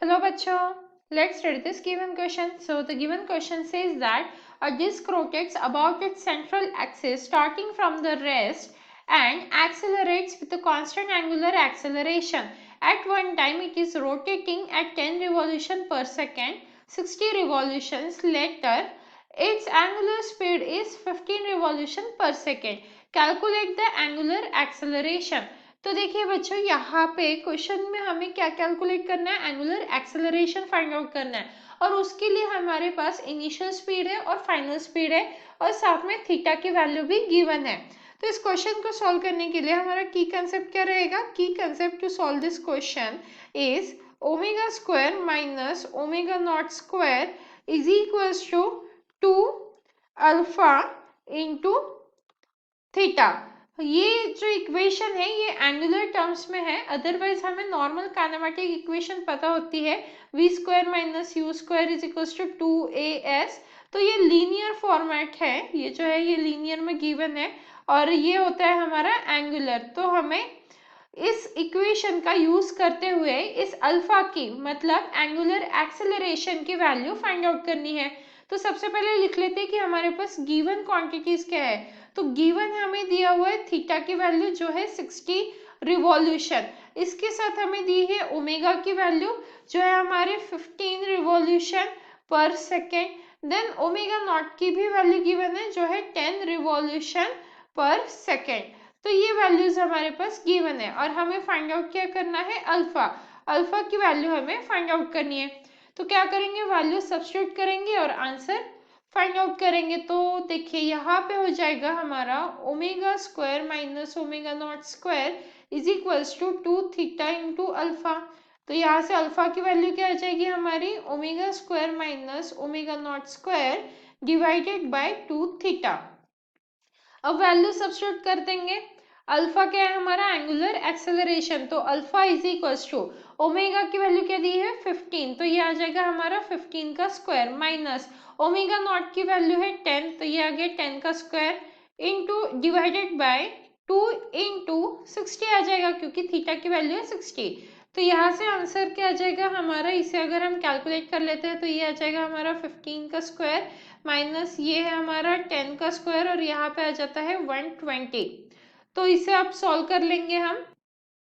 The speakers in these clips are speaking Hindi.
Hello bachcho, let's read this given question. So the given question says that a disk rotates about its central axis starting from the rest and accelerates with a constant angular acceleration. At one time it is rotating at 10 revolutions per second. 60 revolutions later its angular speed is 15 revolutions per second. Calculate the angular acceleration. तो देखिए बच्चों, यहाँ पे क्वेश्चन में हमें क्या कैलकुलेट करना है, एंगुलर एक्सेलरेशन फाइंड आउट करना है और उसके लिए हमारे पास इनिशियल स्पीड है और फाइनल स्पीड है और साथ में थीटा की वैल्यू भी गिवन है। तो इस क्वेश्चन को सॉल्व करने के लिए हमारा की कंसेप्ट क्या रहेगा? Key concept to solve this question is omega square minus omega not square is equals to 2 alpha into theta. ये जो इक्वेशन है ये एंगुलर टर्म्स में है, अदरवाइज हमें नॉर्मल काइनेमेटिक इक्वेशन पता होती है v square minus u square is equals to 2as। तो ये लीनियर फॉर्मेट है, ये जो है ये लीनियर में गिवन है और ये होता है हमारा एंगुलर। तो हमें इस इक्वेशन का यूज करते हुए इस अल्फा की मतलब एंगुलर एक्सेलरेशन की वैल्यू फाइंड आउट करनी है। तो सबसे पहले लिख लेते हैं कि हमारे पास गिवन क्वांटिटीज क्या है। तो गिवन हमें दिया हुआ है थीटा की वैल्यू जो है 60 रिवॉल्यूशन, इसके साथ हमें दी है ओमेगा की वैल्यू जो है हमारे 15 revolution per second. Than omega naught की भी वैल्यू गिवन है जो है 10 रिवॉल्यूशन पर सेकेंड। तो ये वैल्यूज हमारे पास गिवन है और हमें फाइंड आउट क्या करना है, अल्फा। अल्फा की वैल्यू हमें फाइंड आउट करनी है। तो क्या करेंगे, वैल्यू सब्स्टिट्यूट करेंगे और आंसर फाइंड आउट करेंगे। तो देखिए यहाँ पे हो जाएगा हमारा omega square minus omega not square is equals to 2 theta into alpha. तो यहाँ से अल्फा की वैल्यू क्या आ जाएगी हमारी, omega square minus omega not square divided by 2 theta. अब वैल्यू सब्स्टिट्यूट कर देंगे। अल्फा क्या है हमारा, एंगुलर एक्सेलरेशन। तो alpha is equals to omega की वैल्यू क्या दी है 15, तो ये आ जाएगा हमारा 15 का स्क्वायर माइनस ओमेगा नॉट की वैल्यू है 10, तो ये आ गया 10 का square into divided by 2 into 60 आ जाएगा क्योंकि थीटा की वैल्यू है 60। तो यहाँ से आंसर क्या आ जाएगा हमारा, इसे अगर हम कैलकुलेट कर लेते हैं तो ये आ जाएगा हमारा 15 का स्क्वायर माइनस ये है हमारा 10 का स्क्वायर और यहाँ पे आ जाता है 120। तो इसे आप सॉल्व कर लेंगे हम।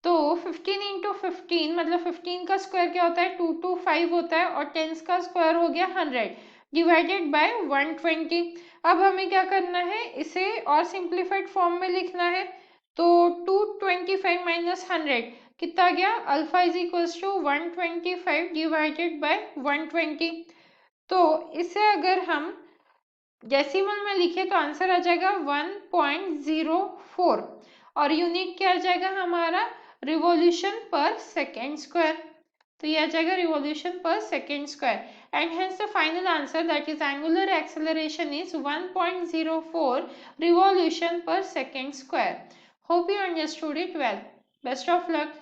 तो 15 इंटू 15 मतलब 15 का स्क्वायर क्या होता है 225 होता है और 10 का स्क्वायर हो गया 100 डिवाइडेड बाय 120। अब हमें क्या करना है, इसे और सिंप्लीफाइड फॉर्म में लिखना है। तो 225 माइनस 100 कितना गया, alpha is equals to 125 divided by 120। तो इसे अगर हम डेसिमल में लिखे तो आंसर आ जाएगा 1.04 और यूनिट क्या आ जाएगा हमारा, रिवॉल्यूशन पर सेकेंड स्क्वायर। तो ये आ जाएगा revolution per second square and hence the final answer that is angular acceleration is 1.04 revolution per second square. Hope you understood it well. Best of luck.